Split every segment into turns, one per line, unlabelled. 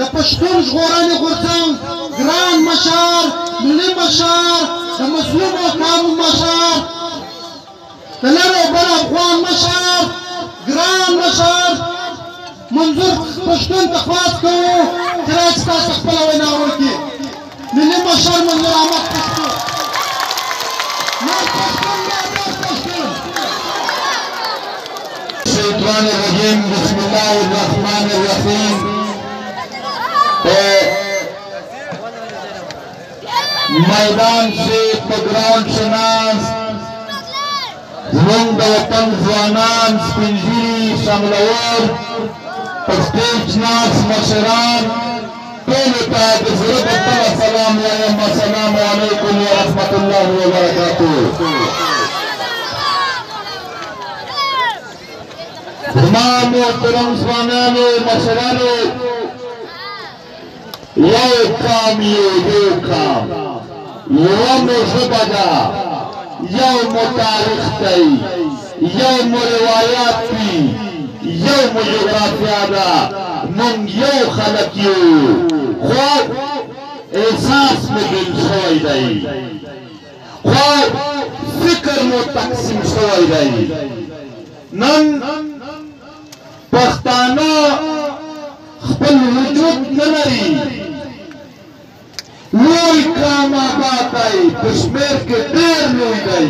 د پښتون ژغورنې غورځنګ ګران مشر ملي مشر د مظلومو قومو مشر د لر او بر افغان مشر ګران مشر منظور پښتون ته خواست کوو چې راشي تاسو خپله وینا وکړي ملي مشر منظور احمد پښتون
الشیطان الرجیم بسم الله الرحمن الرحیم میدان سے پگراؤنڈ شناس زمونږ د وطن ځوانان سپینږیري شملور پسټیج ناس مشران ټولو ته د زړه د تله سلام وایم السلام علیکم ورحمة الله وبرکاتہ زما محترم ځوانانو مشرانو یو کام یو کام یو مو ژبه ده یو مو تاریخ دی یو مو روایات دي یو مو جغرافیا ده موږ یو خلک یو خو احساس مو بېل شوی دی خو فکر مو تقسیم شوی دی نن پښتانه خپل وجود نه لري لوی کام آباد دی په شمېر کې ډېر لوی دی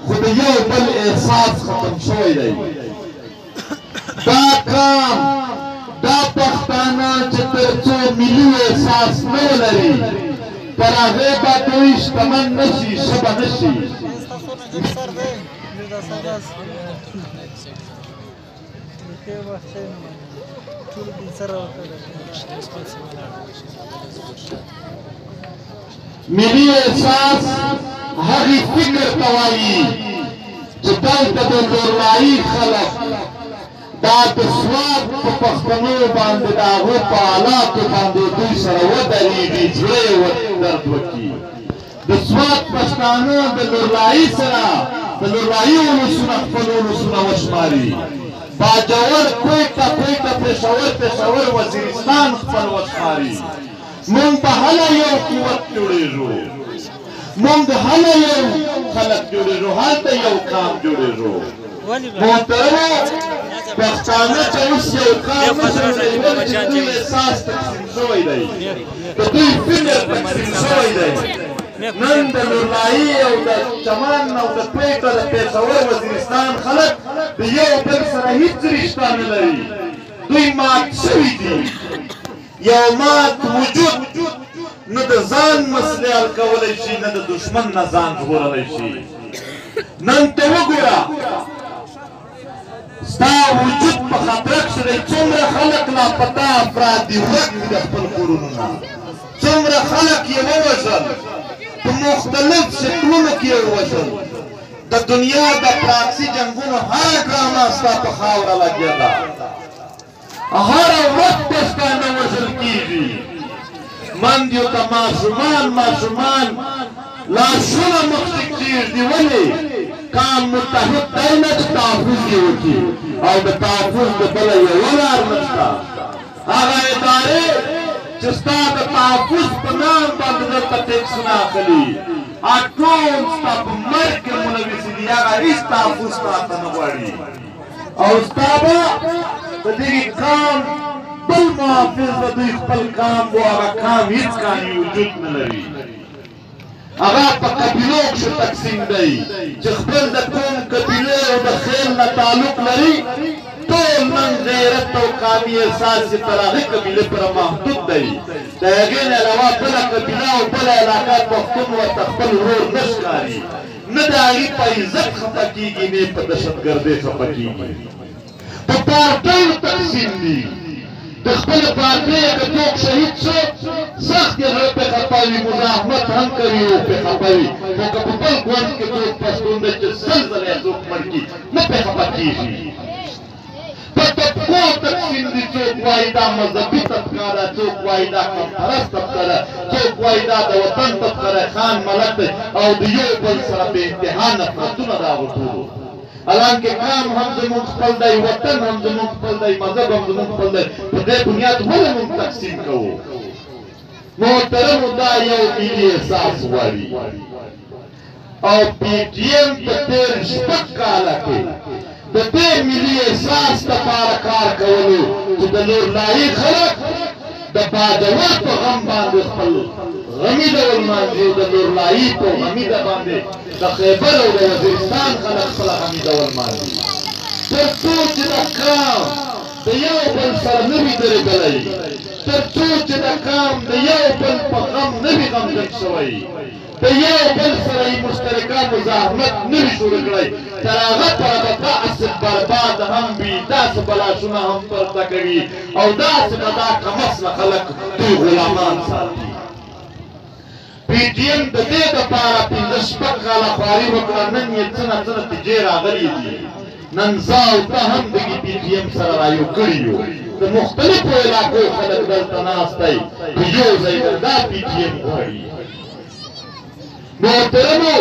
خو د یو بل احساس ختم شوی دی دا کام دا پښتانه چې تر څو ملي احساس نه ولري تر هغې به دوی شتمن نه شي ښه به نه شي ملي احساس هغې فکر ته وایي چې دلته د لورلایي خلک دا د سوات په پښتنو باندې د هغو په حالاتو باندې دوی سره ودرېږي زړه یې درد وکړي د سوات پښتانه د لورلایي سره د لورلایي ولسونه خپل ولسونه وشماري باجوړ کویټه پېښور وزیرستان خپل وشماري موږ به هله یو قوت جوړېږو موږ هله یو خلک جوړېږو هلته یو قام جوړېږو محترمو پښتانه چې اوس یو قام نشي ولې چې دوی احساس تقسیم شوی دی د دوی فکر تقسیم شوی دی نن د لورلایي او د چمن او د کویټه د پېښور وزیرستان خلک د یو بل سره هېڅ رشته نه لري دوی مات شوي دي یو مات وجود نه د ځان مسلې حل کولی شي نه د دشمن نه ځان ژغورلی شي نن ته وګوره ستا وجود په خطره کښې دی څومره خلک لاپته افراد دي ورک دي د خپل کورونو نه څومره خلک یې ووژل په مختلف شکلونو کې یې ووژل د دنیا د پراکسي جنګونو هره ډرامه ستا په خاوره لګیا ده هره ورځ پښتانه وژل کېږي مندیو ته ماشومان لاشونه مخکې کېږدي ولې کام متحد دی نه چې تحفظ یې وکړي او د تحفظ د بله یوه لار نشته هغه ادارې چې ستا د تحفظ په نام باندې درته ټیکسونه اخلي ټول ستا په مرګ کې ملوث دي هغه هېڅ تحفظ تاته نه غواړي او ستا به د دغې قام بل محافظ د دوی خپل قام و هغه قام هېڅ قامي وجود نه لري هغه په قبیلو کښې تقسیم دی چې خپل د کوم قبیلې او د خیل نه تعلق لري ټول نن غیرت او قامي احساس یې تر هغې قبیلې پورې محدود دی د هغې نه علاوه بله قبیله او بله علاقه پښتون ورته خپل ورور نه ښکاري نه د هغې په عزت خفه کېږي نه په دهشتګردۍ خفه کېږي په پارټیو تقسیم دي د خپله پارټۍ که څوک شهید شو سخت یې زړه پرې خفه وي مزاحمت هم کوي او پرې خفه وي خو که په بل ګوند کې څوک پښتون دی چې سل ځله یې څوک مړ کړي نه پرې خفه کېږي په طبقو تقسیم دي څوک وایي دا مذهبي طبقه ده څوک وایي دا قومپرست طبقه ده څوک وایي دا د وطن طبقه ده خان ملک دی او د یو بل سره بې انتها نفرتونه د هغو ټولو حالانکه قام هم زموږ خپل دی، وطن هم زموږ خپل دی، مذهب هم زموږ خپل دی. په دې بنیاد ولې موږ تقسیم کوو؟ محترمو دا یو ملي احساس غواړي او پی ټي ایم په تېر شپږ کاله کې د دې ملي احساس لپاره کار کولو چې د نورلایي خلک د باجوړ په غم باندې خپل غمی ډول مانځي، د نورلایي په غمی باندې د خیبر او د وزیرستان خلک خپل غمی ډول مانځي، تر څو چې د قام د یو بل سره نه وي درېدلی، تر څو چې د قام د یو بل په غم نه وي غمجن شوی، د یو بل سره یې مشترکه مزاحمت نه وي جوړ کړی، تر هغه پره به داسې برباد هم وي، داسې بلاشونه هم پرته کوي او داسې به دا کمسله خلک دوی غلامان ساتي. پی ټي ایم د دې دپاره پنځه شپږ کاله خواري وکړه، نن یې څه نه څه نتیجې راغلي دي. نن زه او ته هم دغې پی ټي ایم سره رایو کړي یو، د مختلفو علاقو خلک دلته ناست دی، په یو ځای دا پی ټي ایم غواړي. محترمو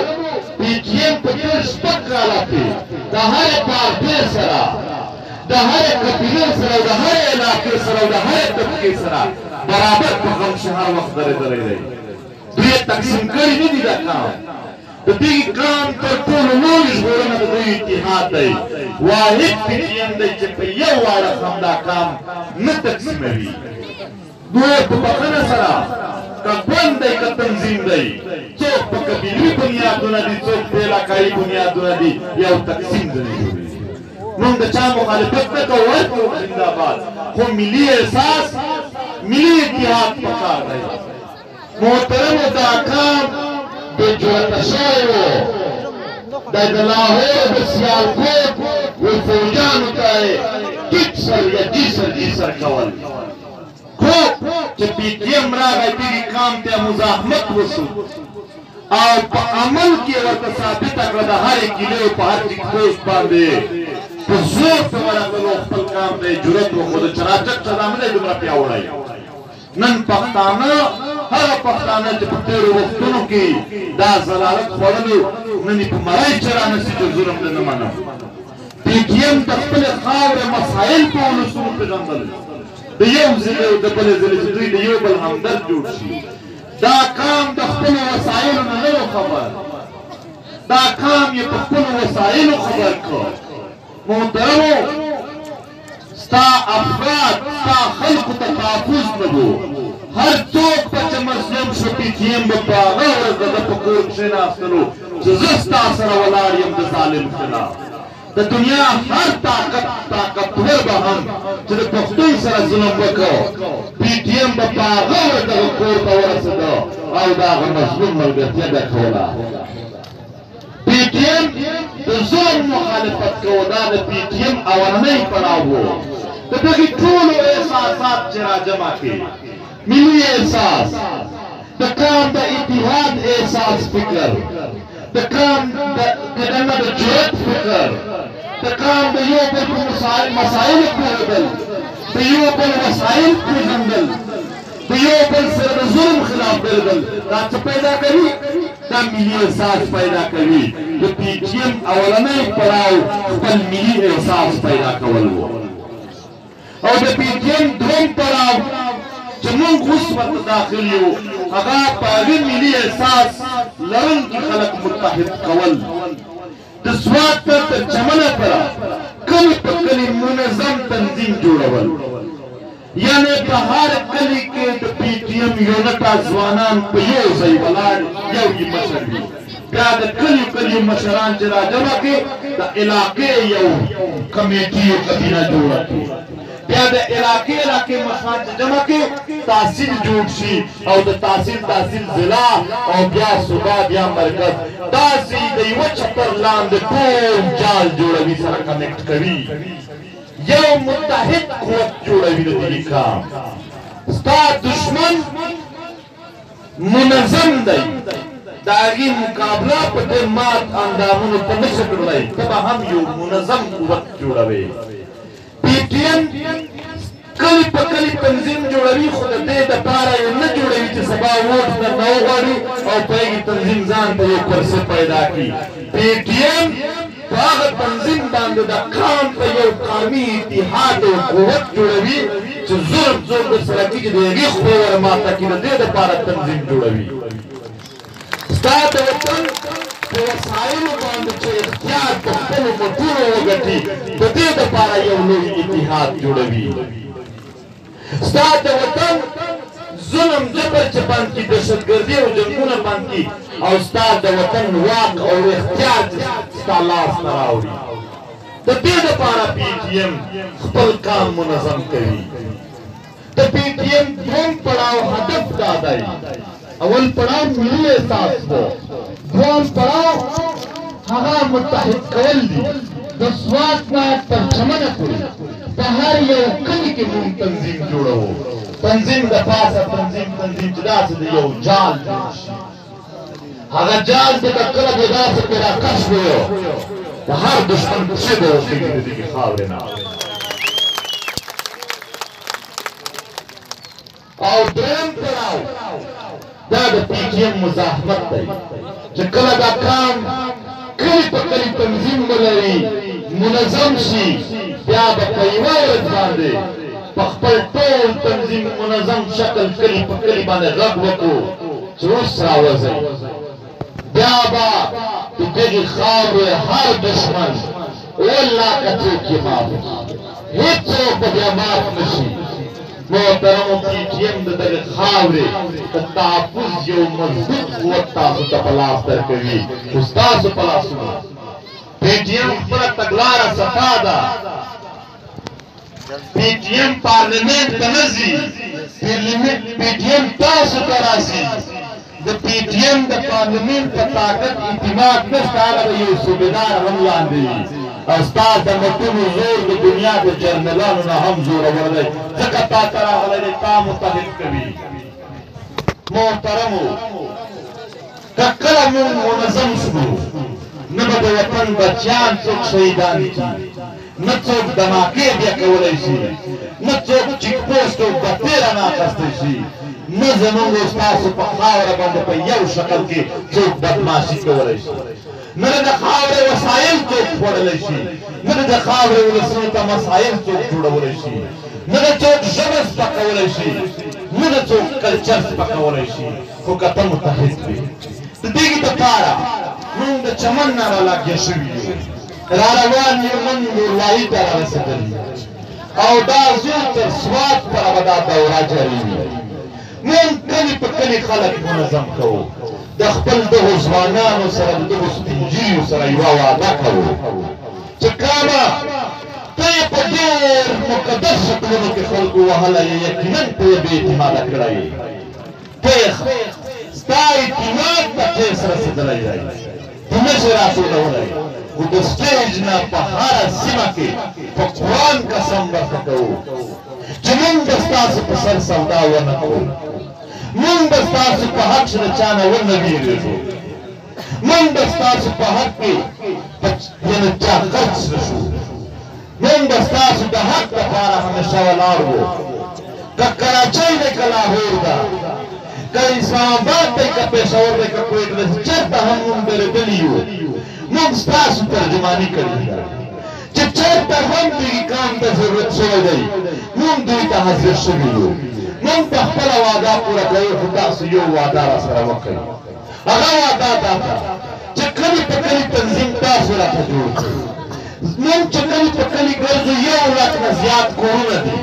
پی ټي ایم په تېر شپږ کاله کې د هرې پارټۍ سره، د هرې قبیلې سره او د هرې علاقې سره او د هرې طبقې سره برابر په غم چې هر وخت درېدلی دی. دوی یې تقسیم کړي نه دي دا قام. د دې قام تر ټولو لوی ژغورنه د دوی اتحاد دی. واحد پی ټي ایم دی چې په یو اړخ هم دا قام نه تقسیموي. دوی په بخښنه سره که ګوند دی که تنظیم دی، څوک په قبیلوي بنیادونه دي، څوک په علاقایي بنیادونه دي، یو تقسیم ځنې جوړېږي. موږ د چا مخالفت نه کوو، ورکړو زنده‌باد، خو ملي احساس، ملي اتحاد پکار دی. محترمو دا قام د جوړته شوی و، دا د لاهور د سیالکوټ و فوجانو ته یې ټیټ سر یا جي سر کول، خو چې پی ټي ایم راغی دغې قام ته مزاحمت وشو او په عمل کې ورته ثابته کړه د هرې کیلې او په هر چیک پوسټ باندې په زور په ورغلو خپل قام ته یې جرأت وښوده چې راچک صدام دی دومره پیاوړی. نن پښتانه هغه پښتانه چې په تېرو وختونو کې دا ضلالت خوړلو، نن یې په مرۍ چې رانسي چې ظلم دې نه منم. پی ټي ایم د خپلې خاورې مسایل په ولسونو پېژندل، د یو ضلع او د بلې ضلع چې دوی د یو بل همدرد جوړ شي. دا قام د خپلو وسایلو نه نه و خبر، دا قام یې په خپلو وسایلو خبر کړ. محترمو ستا افراد ستا خلقو ته تحفظ نه و، هر څوک به چې مظلوم شو پی ټي ایم به په هغه ورځ د ده په کور کښېناستلو چې زه ستا سره ولاړ یم د ظالم خلاف. د دنیا هر طاقتور به هم چې د پښتون سره ظلم وکړ، پی ټي ایم به په هغه ورځ دغه کور ته ورسېده او د هغه مظلوم ملګرتیا به کوله. پی ټي ایم د ظلم مخالفت کوو، دا د پی ټي ایم اولنی پړاو و. د دغې ټولو احساسات چې راجمع کړي، ملي احساس، د قام د اتحاد احساس فکر، د قام د دننه د جرأت فکر، د قام د یو بل په مسایلو پوهېدل، د یو بل وسایل پېژندل، د یو بل سره د ظلم خلاف درېدل، دا څه پیدا کوي؟ دا ملي احساس پیدا کوي. د پی ټي ایم اولنی پړاو خپل ملي احساس پیدا کول و، او د پی ټي ایم دویم پړاو چې موږ اوس ورته داخل یو، هغه په هغې ملي احساس لرونکي خلک متحد کول. د سوات ته تر چمنه پره کلي په کلي منظم تنظیم جوړول، یعنې په هر کلي کې د پی ټي ایم یونټه ځوانان په یو ځای ولاړ، یو یې مشر وي. بیا د کلیو مشران چې راجمع کړي، د علاقې یو کمیټي یو کابینه جوړه کړي، بیا د علاقې مشران چې جمع کړي، تحصیل جوړ شي او د تحصیل ضلع او بیا صوبه بیا مرکز، داسې د یوه چتر لاندې ټول جال جوړوي، سره کنیکټ کوي، یو متحد قوت جوړوي د دې کار. ستا دشمن منظم دی، د هغې مقابله په ډېر مات اندامونو ته نشي کړلی، ته به هم یو منظم قوت جوړوي. پی ټي ایم کلی په کلی تنظیم جوړوي، خو د دې دپاره یې نه جوړوي چې سبا ووټ درنه وغواړي او په هغې تنظیم ځان ته یو کرسي پیدا کړي. پی ټي ایم د هغه تنظیم باندې د قام ته یو قومي اتحاد او قوت جوړوي چې ظلم څوک ورسره کېږي د هغې خولې ورماته کړي د دې دپاره تنظیم جوړوي ستا د وطن په وسایلو باندې چې اختیار په خپلو مټونو وګټي د دې دپاره یو لوی اتحاد جوړوي ستا د وطن ظلم جبر چې بند کړي دهشتګردي او جنګونه بند کړي او ستا د وطن واک او اختیار چې ستا لاس ته راوړي د دې دپاره پی ټي ایم خپل کام منظم کوي د پی ټي ایم دویم پړاو هدف دا دی اول پړاو ملي احساس و دویم پړاو هغه متحد کول دي د سوات نه تر چمنه پورې په هر یو کلي کې موږ تنظیم جوړوو تنظیم د پاسه تنظیم چې داسې د یو جال جوړ شي هغه جال چې کله به داسې پرې راکش ویو د هر دشمن پسې به وخېږي د دې خاورې نه او درېیم پړاو دا د پی ټي ایم مزاحمت دی چې کله دا کام کلي په کلي تنظیم ولري منظم شي بیا به په یوه ورځ باندې په خپل ټول تنظیم منظم شکل کلي په کلي باندې غږ وکړو چې اوس راوځئ بیا به د دغې خاورې هر دشمن والله که څوک یې معاف کړي هېڅوک به بیا معاف نه شي محترمو پی ټي ایم د دغې خاورې د تحفظ یو مضبوط قوت تاسو ته په لاس درکوي خو ستاسو په لاسونو پی ټي ایم خپله تګلاره صفا ده پی ټي ایم پارلمنټ ته نه ځي پی ټي ایم تاسو ته راځي د پی ټي ایم د پارلمنټ په طاقت اعتماد نشته هغه به یو صوبېدار هم لاندې وي او ستا د مټونو زور د دنیا د جرنیلانو نه هم زورور دی ځکه تا ته راغلی دی تا متحد کوي محترمو که کله موږ منظم شو نه به د وطن بچیان څوک شهیدان کړي نه څوک دماکې بیا کولی شي نه څوک چیک پوسټ او بتیره نه اخیستی شي نه زموږ ستاسو په خاوره باندې په یو شکل کې څوک بدماشي کولی شي نه د خاورې وسایل څوک خوړلی شي نه د خاورې ولسونو ته مسایل څوک جوړولی شي نه د څوک ژبه سپکولی شي نه د څوک کلچر سپکولی شي خو که ته متحد وي د دې دپاره موږ د چمن نه رالاګیا شوي یو راروان یو نن نوروايي ته رارسېدلي او دا زو تر سوات پورې به دا دوره جاري وي موږ کلي په کلي خلک منظم کوو د خپل دغو ځوانانو سره د دغو سپین ږیریو سره یوه وعده کوو چې کله ته یې په ډېر مقدس شکلونو کې خلکو وهلی یې یقینا ته یې بې اعتماده کړی یې ستا اعتماد ته ټیس رسېدلی دی ته نشې راټولولی خو د سټیج نه په هره سیمه کې په قرآن قسم درته کوو چې موږ به ستاسو په سر سودا ونه کوو موږ به ستاسو په حق د چا نه ونه ویرېږو موږ به ستاسو په حق کې یعنې چا خرڅ نه شو موږ به ستاسو د حق دپاره همیشه ولاړ وو که کراچۍ دی که لاهور ده که اسلام آباد دی که پېښور دی که کویټ دی چېرته هم موږ درېدلي یو موږ ستاسو ترجماني کړې ده چې چېرته هم دغې کام ته ضرورت شوی دی موږ دوی ته حاضر شوي یو موږ په خپله وعده پوره کوو خو تاسو یو وعده راسره وکړئ هغه وعده دا ده چې کلي په کلي تنظیم تاسو راته جوړ کړئ موږ چې کلي په کلي ګرځو 1 لک نه زیات کورونه دي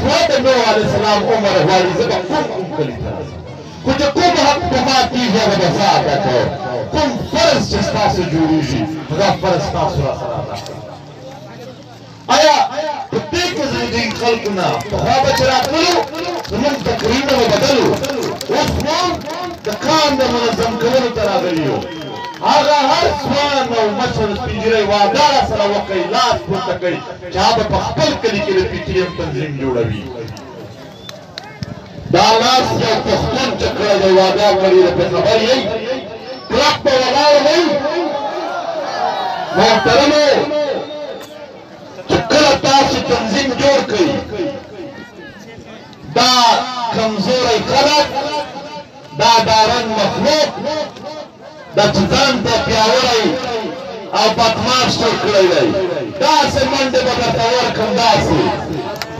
خو د نوح علیه السلام عمر غواړي زه به کوم کلي ته راځم خو چې کوم حق په ما کېږي هغه به زه ادا کوم کوم فرض چې ستاسو جوړېږي هغه فرض تاسو راسره ادا کړئ آیا په دې کې زموږ د خلکو نه پخوا به چې راتللو زموږ تقریرونه به بدل وو اوس موږ د کام د منظم کولو ته راغلي یو هغه هر ځوان او مشر سپین ږیری وعده راسره وکړئ لاس پورته کړئ چې هغه په خپل کلي کې د پي ټي ایم تنظیم جوړوي دا لاس یو پښتون چې کله د وعده کړي د پرې خبر یې کلک به ولاړ وئ محترمو چې کله تاسو تنظیم جوړ کړئ دا کمزوری خلک دا ډارن مخلوق دا چې ځان ته پیاوړی او بدماش جوړ کړی دی داسې منډې به درته ورکړم داسې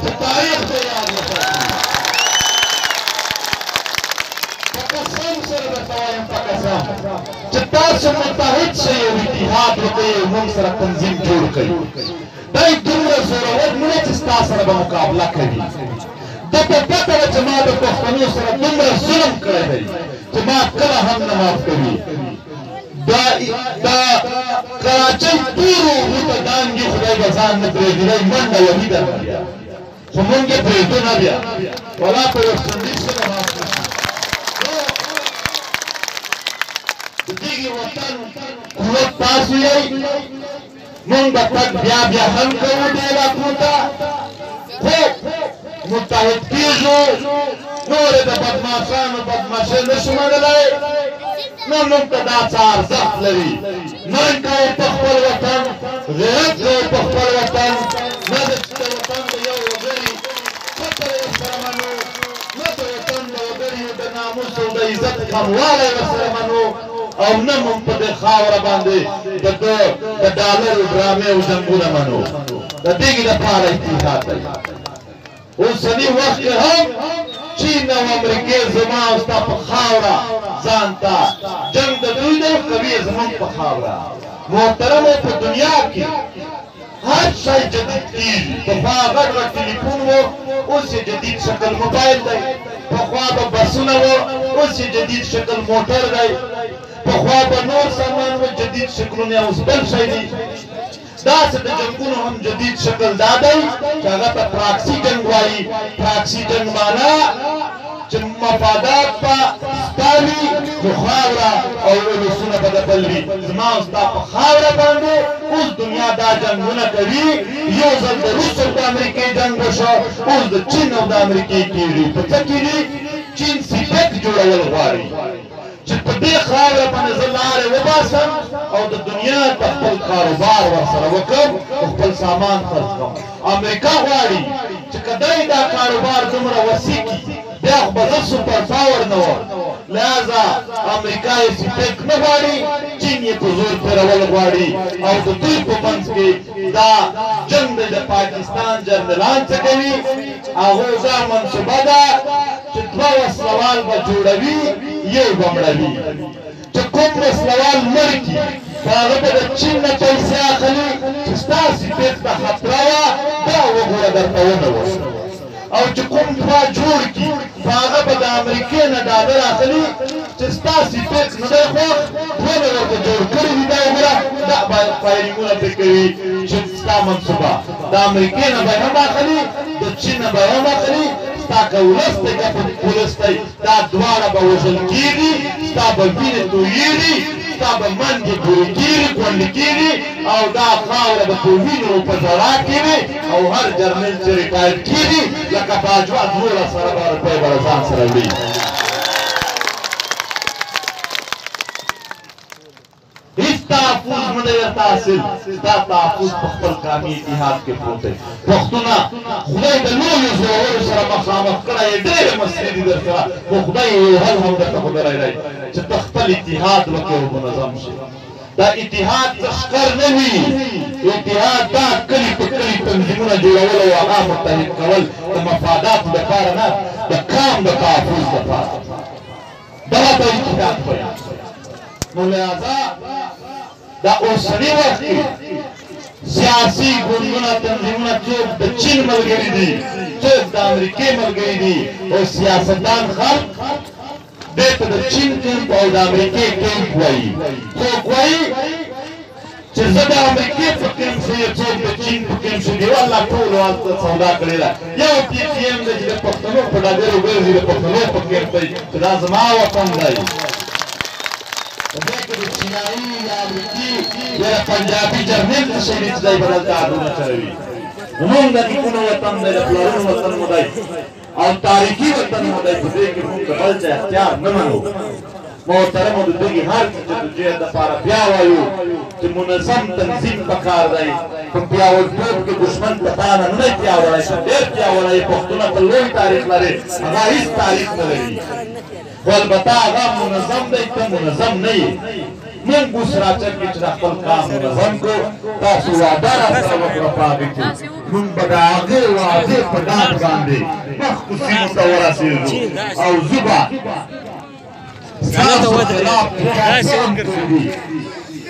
چې تاریخ به یاد وساتي په قسم سره درته وایم په قسم چې تاسو متحد شئ یو اتحاد وکړئ یو موږ سره تنظیم جوړ کړئ دی دومره زورور نه دی چې ستا سره به مقابله کوي ده ته پته ده چې ما د پښتنو سره دومره ظلم کړی دی چې ما کله هم نه معاف کوي دا کراچۍ تورو اوبو ته دانګي خدای به ځان نه پرېږدي دی منډه وهي درته بیا خو مونږ یې پرېږدو نه بیا ولا په یو سندیز سره معاف کړي د دغې وطن قوت تاسو یئ مونږ به تګ بیا بیا هم کوو دې علاقو ته خو متحد کېږو نورې د بدماشانو بدماشۍ نشو منلی نو موږ ته دا څه ارزښت لري ننګ کوو په خپل وطن غیرت کوو په خپل وطن نه د وطن د یو وګړي قتل یې ورسره منو نه د وطن د وګړیو د ناموس او د عزت کموالی ورسره منو او نه موږ په دې خاوره باندې د ډالرو ډرامې او جنګونه منو د دې دپاره اتحاد دی اوسني وخت کې هم چین او امریکې زما او ستا په خاوره ځان ته جنګ د دوی دی کوي زموږ په خاوره محترمو په دنیا کې هر شی جدید کېږي پخوا غټ غټ ټلیفون و اوس یې جدید شکل موبایل دی پخوا به بسونه و اوس یې جدید شکل موټر دی پخوا به نور سامان و جدید شکلونه اوس بل شی دی داسې د جنګونو هم جدید شکل دا دی چې هغه ته پراکسي جنګ وایي پراکسي جنګ معنا چې مفادات به ستا وي خو خاوره او ولسونه به د بل وي زما او ستا په خاوره باندې اوس دنیا دا جنګونه کوي یو ځل د روس او د امریکې جنګ وشو اوس د چین او د امریکې کېږي په څه کېږي چین سیپک جوړول غواړي چې په دې خاوره باندې زه لارې وباسم او د دنیا د خپل کاروبار ورسره وکړم او خپل سامان خرڅ کړم امریکا غواړي چې که دی دا کاروبار دومره وسیع کړي بیا خو به زه سوپر پاور نه وم لہذا امریکا یې سیپک نه غواړي چین یې په زور تېرول غواړي او د دوی په منځ کې دا جنګ دی د پاکستان جنرالان څه کوي هغو دا منصوبه ده چې دوه وسلوال به جوړوي یو به مړوي چې کوم وسلوال مړ کړي هغه به د چین نه پیسې اخلي چې ستا سیپک ته خطره وه دا وګوره درته ونوسه او چې کوم خوا جوړ کړي هغه به د امریکې نه ډالر اخلي چې ستا سیپک نه دی خوښ ټوله ورته جوړ کړي دي دا وګوره دا فایرینګونه پرې کوي چې ستا منصوبه د امریکې نه به هم اخلي د چین نه به هم اخلي ستا که ولس دی که پولیس دی دا دواړه به وژل کېږي ستا به وینې تویېږي ستا به منډې پورې کېږي کونډې کېږي او دا خاوره به په وینو په ژړا کېږي او هر جرنیل چې ریټایر کېږي لکه باجوه 1200 روپۍ به له ځان سره وړي هیڅ تحفظ نه دی ورته حاصل ستا تحفظ په خپل قامي اتحاد کې پروت دی پښتونه خدای د لویو زورورو سره مخامخ کړی یې ډېرې مسلې دي در سره خو خدای یو حل هم درته ښودلی دی چې ته خپل اتحاد وکړې او منظم شي دا اتحاد څه ښکر نه وي اتحاد دا کلي په کلي تنظیمونه جوړول او هغه متحد کول د مفاداتو دپاره نه د قام د تحفظ دپاره دغه ته اتحاد وایي نو لہذا دا اوسنی وخت کې سیاسي ګوندونه تنظیمونه څوک د چین ملګري دي څوک د امریکې ملګري دي او سیاستدان خلک دې ته د چین کیمپ او د امریکې کیمپ وایي څوک وایي چې زه د امریکې په کیمپ شو یم څوک د چین په کیمپ شو دي والله ټولو هلته سودا کړې ده یو پي ټي ایم دی چې د پښتنو په ډګرو ګرځي د پښتنو په کیمپ دی چې دا زما وطن دی دې د چینایي یا امریکي یا پنجابي جرنیل څه شی دی چې دی به دلته عدونه چلوي زمونږ د نیکونو وطن دی د پلارونو وطن مو دی او تاریخي وطن مو دی په دې کې مونږ د بل چا اختیار نه منو محترمو د دغې هر څه جدوجہد دپاره بیا وایو چې منظم تنظیم پکار دی په پیاوړتوب کې دشمن په تا نه نه دی پیاوړی شه ډېر پیاوړی پښتونه په لوی تاریخ لري هغه هېڅ تاریخ نه لري خو البته هغه منظم دی ته منظم نه یې من اوس راځه کې چې خپل کار منظم کو تاسو وعده راسره وکړه پاږي چې موږ به د هغې وعدې په ډاډ باندې مخکې سیمو ته ورسېږو او زه به ستاسو خلاف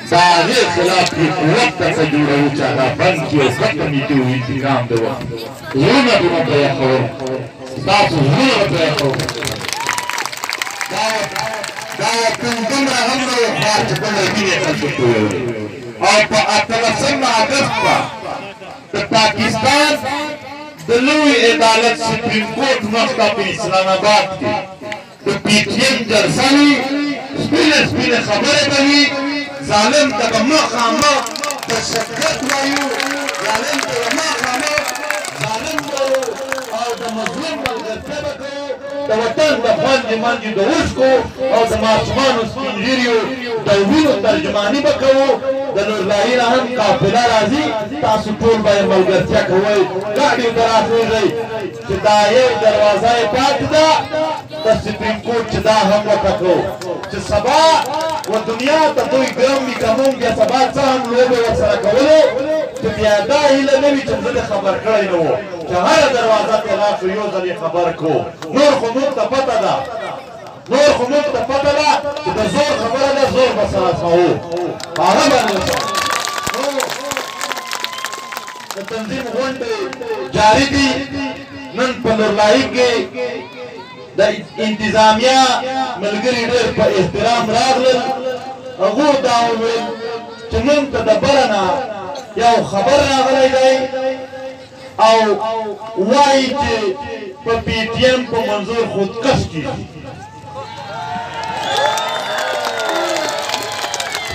د هغې خلاف یې قوت درته جوړوو چې هغه بند کړي او ختم یې کړي انتقام د وخت زړونه به ورته یخوم ستاسو زړونه ورته یخوم دا وطن دومره هم نه و خوار چې دومره وینې خلکو تویوي او په 18 اګست به د پاکستان د لوی عدالت سپریم کورټ مخ ته په اسلام آباد کې د پی ټي ایم جلسه وي سپینې سپینې خبرې به وي ظالم ته به مخامخ تشدد وایو ظالم ته به مخامخ ظالم وایو او د مظلوم ملګرتیا به کوو د وطن د خوندې منډې د اوښکو او د ماشومانو سپین ږیریو د وینو ترجماني به کوو د نورلاهي نه هم قافله راځي تاسو ټول به یې ملګرتیا کوئ ګاډیو ته راخېږئ چې دا یو دروازه یې پاتې ده د سپریم کورټ چې دا هم وټکو چې سبا و دنیا ته دوی ګرم وي که مونږ بیا سبا څه هم لوبې ورسره کولو چې بیا دا هیله نه وي چې زه دې خبر کړی نه وو چې هره دروازه ته لاړ شو یو ځل یې خبر کړو نور خو موږ ته پته ده نور خو موږ ته پته ده چې د زور خبره ده زور به سره کوو هغه باندې د تنظیم غونډې جاري دي نن په نورلاهي کې د انتظامیه ملګري ډېر په احترام راغلل هغو دا وویل چې موږ ته د بره نه یو خبر راغلی دی او وایي چې په پی ټي ایم په منظور خودکش کېږي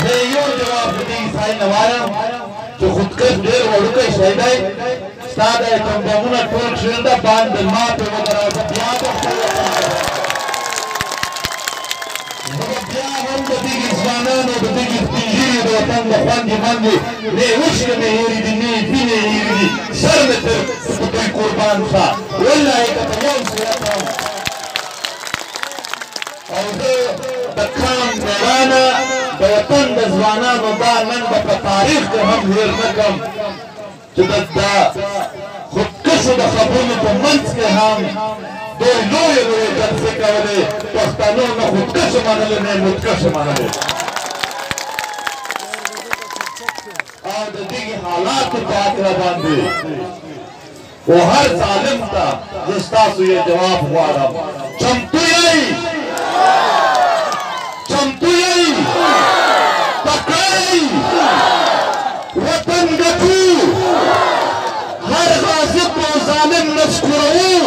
زه یو جواب د دې ځای نه وایم چې خودکش ډېر وړوکی شی دی ستا د ایټم بمونه ټول کښېږده باندې ماتې ودروه بیا به بیا هم د دغې ځوانانو د دغې سپین ږیري د وطن د خوندې منډې نه یې اوښکې مې هېرې دي نه یې وینې هېرې دي سر مې تر په دوی قربان شه والله که په یو صورت هم او زه د کام میړانه د وطن د ځوانانو دا نن به په تاریخ کې هم هېر نه کړم چې د خودکشو د خبرونو په منځ کې هم دوی لویې لویې جلسې کولې پښتنو نه خودکشه منلې نه یې مودکشه منلې او د دغې حالاتو په هکله باندې و هر ظالم ته زه ستاسو یې جواب غواړم چمتو یئ چمتو یئ تکړه یئ وطن ګټو هر غاصب و ظالم نسکوروو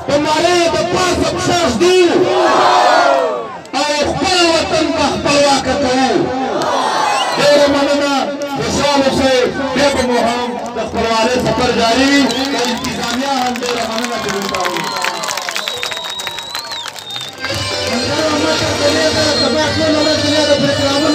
په مارۍ د پاسه پښه ږدو او خپل وطن به خپلواکه کوو ډېره مننه خوشحال اوسئ بیا به مو هم د خپلوانۍ سفر جاري وي د انتظامیه هم ډېره مننه چې موږ ته
سبا ټول ورځ دنیا د پروګرامونو